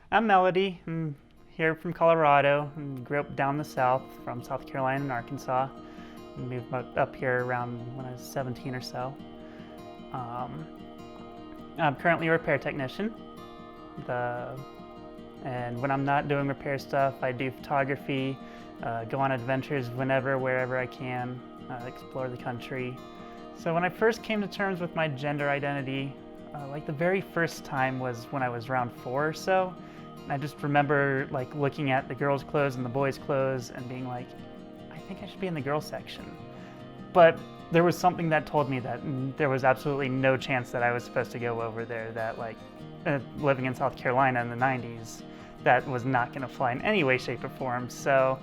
I'm Melody. I'm here from Colorado and grew up down the south from South Carolina and Arkansas. And moved up here around when I was 17 or so. Um, I'm currently a repair technician. And when I'm not doing repair stuff, I do photography, go on adventures whenever, wherever I can, explore the country. So when I first came to terms with my gender identity, like the very first time was when I was around 4 or so. I just remember like looking at the girls' clothes and the boys' clothes and being like, I think I should be in the girls' section. But there was something that told me that there was absolutely no chance that I was supposed to go over there, that like living in South Carolina in the 90s, that was not going to fly in any way, shape, or form. So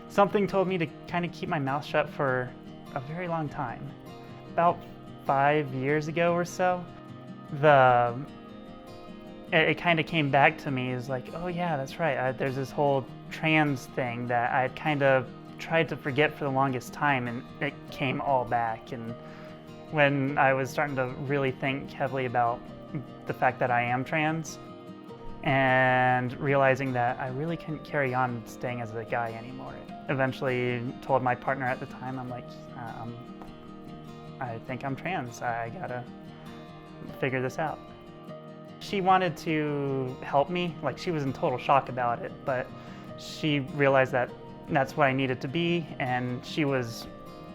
something told me to kind of keep my mouth shut for a very long time. About 5 years ago or so, it kind of came back to me as like, oh yeah, that's right. There's this whole trans thing that I had kind of tried to forget for the longest time, and it came all back. And when I was starting to really think heavily about the fact that I am trans and realizing that I really couldn't carry on staying as a guy anymore, eventually told my partner at the time, I'm like, I think I'm trans. I gotta figure this out. She wanted to help me, like she was in total shock about it, but she realized that that's what I needed to be, and she was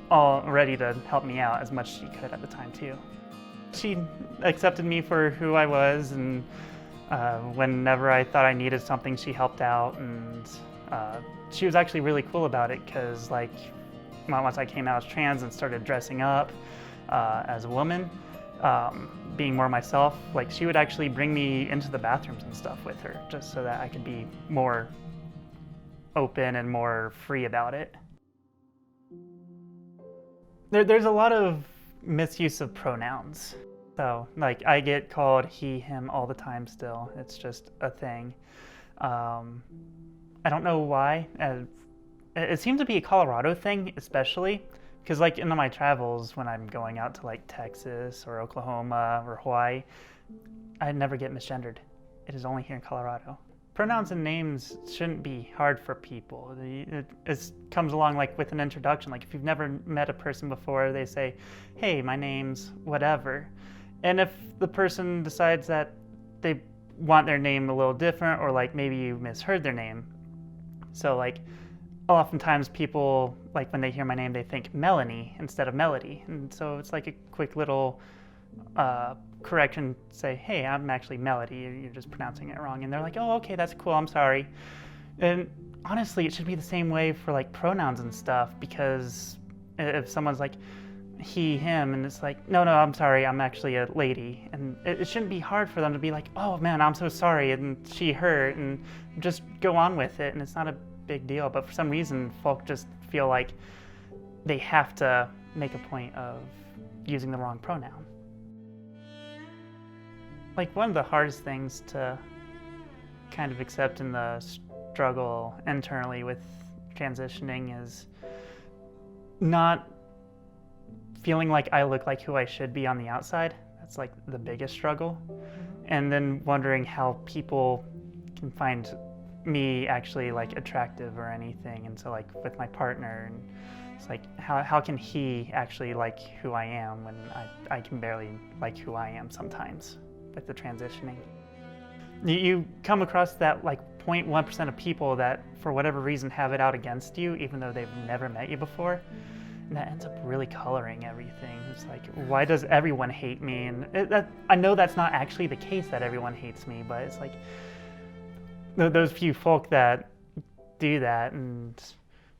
all ready to help me out as much as she could at the time too. She accepted me for who I was, and whenever I thought I needed something, she helped out, and she was actually really cool about it, because like once I came out as trans and started dressing up as a woman, being more myself, like she would actually bring me into the bathrooms and stuff with her, just so that I could be more open and more free about it. There's a lot of misuse of pronouns. So like I get called he, him all the time still. It's just a thing. I don't know why. It seems to be a Colorado thing, especially because like in my travels when I'm going out to like Texas or Oklahoma or Hawaii, I never get misgendered. It is only here in Colorado. Pronouns and names shouldn't be hard for people. It comes along like with an introduction. Like if you've never met a person before, they say, hey, my name's whatever. And if the person decides that they want their name a little different, or like maybe you misheard their name. So like oftentimes people, like when they hear my name, they think Melanie instead of Melody. And so it's like a quick little correction, say, hey, I'm actually Melody, you're just pronouncing it wrong. And they're like, oh, okay, that's cool, I'm sorry. And honestly, it should be the same way for like pronouns and stuff, because if someone's like he, him, and it's like, no, I'm sorry, I'm actually a lady. And it shouldn't be hard for them to be like, oh man, I'm so sorry, and she, her, and just go on with it, and it's not a big deal. But for some reason, folk just feel like they have to make a point of using the wrong pronoun. Like one of the hardest things to kind of accept in the struggle internally with transitioning is not feeling like I look like who I should be on the outside. That's like the biggest struggle. And then wondering how people can find me actually like attractive or anything. And so like with my partner, and it's like how can he actually like who I am when I can barely like who I am sometimes with the transitioning. You come across that like 0.1% of people that for whatever reason have it out against you, even though they've never met you before. And that ends up really coloring everything. It's like, why does everyone hate me? And I know that's not actually the case, that everyone hates me, but it's like those few folk that do that.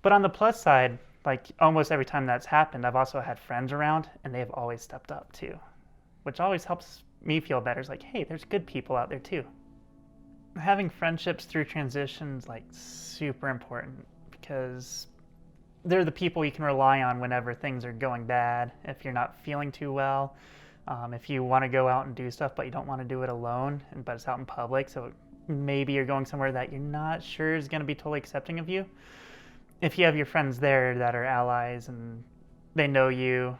But on the plus side, like almost every time that's happened, I've also had friends around, and they've always stepped up too, which always helps me feel better. It's like, hey, there's good people out there too. Having friendships through transitions like super important, because they're the people you can rely on whenever things are going bad, if you're not feeling too well, if you want to go out and do stuff but you don't want to do it alone, but it's out in public, so maybe you're going somewhere that you're not sure is going to be totally accepting of you. If you have your friends there that are allies and they know you,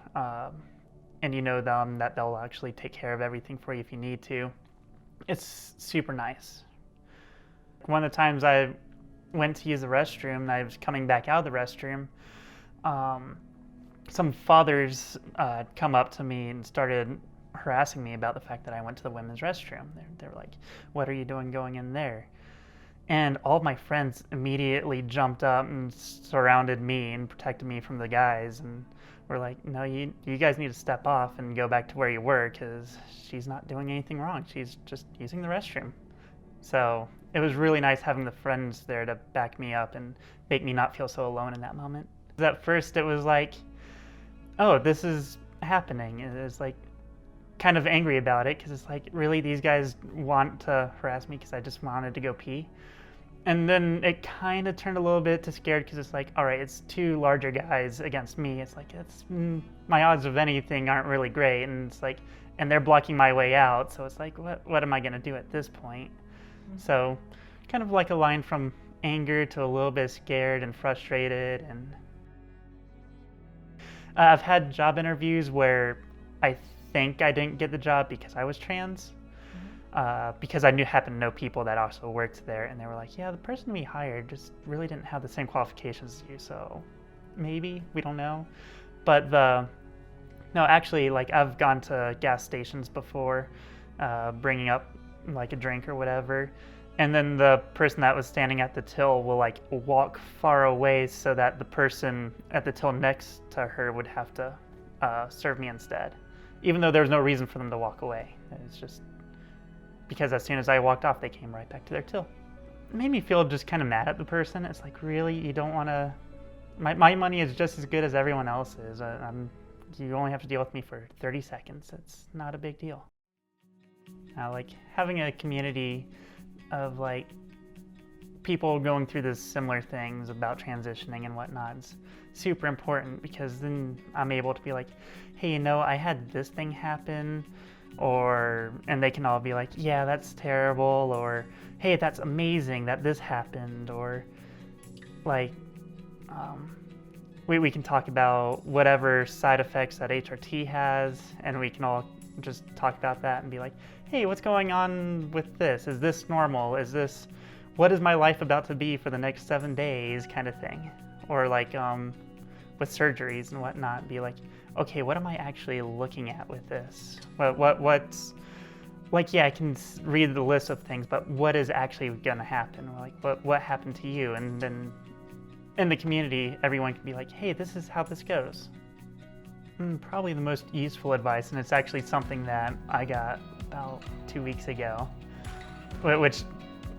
and you know them, that they'll actually take care of everything for you if you need to, it's super nice. One of the times I went to use the restroom and I was coming back out of the restroom, some fathers come up to me and started harassing me about the fact that I went to the women's restroom. They were like, "What are you doing going in there?" And all of my friends immediately jumped up and surrounded me and protected me from the guys, and were like, "No, you guys need to step off and go back to where you were, because she's not doing anything wrong. She's just using the restroom." So it was really nice having the friends there to back me up and make me not feel so alone in that moment. At first it was like, oh, this is happening. It was like kind of angry about it, because it's like, really, these guys want to harass me because I just wanted to go pee? And then it kind of turned a little bit to scared, because it's like, all right, it's two larger guys against me. It's like, my odds of anything aren't really great, and it's like, and they're blocking my way out. So it's like, what am I gonna do at this point? So kind of like a line from anger to a little bit scared and frustrated. And I've had job interviews where I think I didn't get the job because I was trans, because I happened to know people that also worked there, and they were like, yeah, the person we hired just really didn't have the same qualifications as you, so maybe, we don't know. But no, actually, like, I've gone to gas stations before, bringing up like a drink or whatever, and then the person that was standing at the till will like walk far away so that the person at the till next to her would have to serve me instead, even though there was no reason for them to walk away. It's just because as soon as I walked off, they came right back to their till. It made me feel just kind of mad at the person. It's like, really, you don't want to, my money is just as good as everyone else's. You only have to deal with me for 30 seconds. It's not a big deal. Now, like, having a community of like people going through this similar things about transitioning and whatnot is super important, because then I'm able to be like, hey, you know, I had this thing happen, and they can all be like, yeah, that's terrible, or hey, that's amazing that this happened, or like, we can talk about whatever side effects that HRT has, and we can all just talk about that and be like, hey, what's going on with this? Is this normal? What is my life about to be for the next 7 days, kind of thing? Or like with surgeries and whatnot, be like, okay, what am I actually looking at with this? What's, like, yeah, I can read the list of things, but what is actually gonna happen? Or like, what happened to you? And then in the community, everyone can be like, hey, this is how this goes. Probably the most useful advice, and it's actually something that I got about 2 weeks ago, which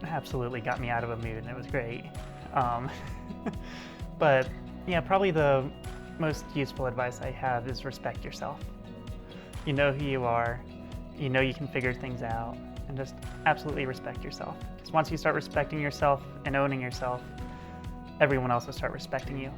absolutely got me out of a mood, and it was great. But yeah, probably the most useful advice I have is respect yourself. You know who you are, you know you can figure things out, and just absolutely respect yourself. Because once you start respecting yourself and owning yourself, everyone else will start respecting you.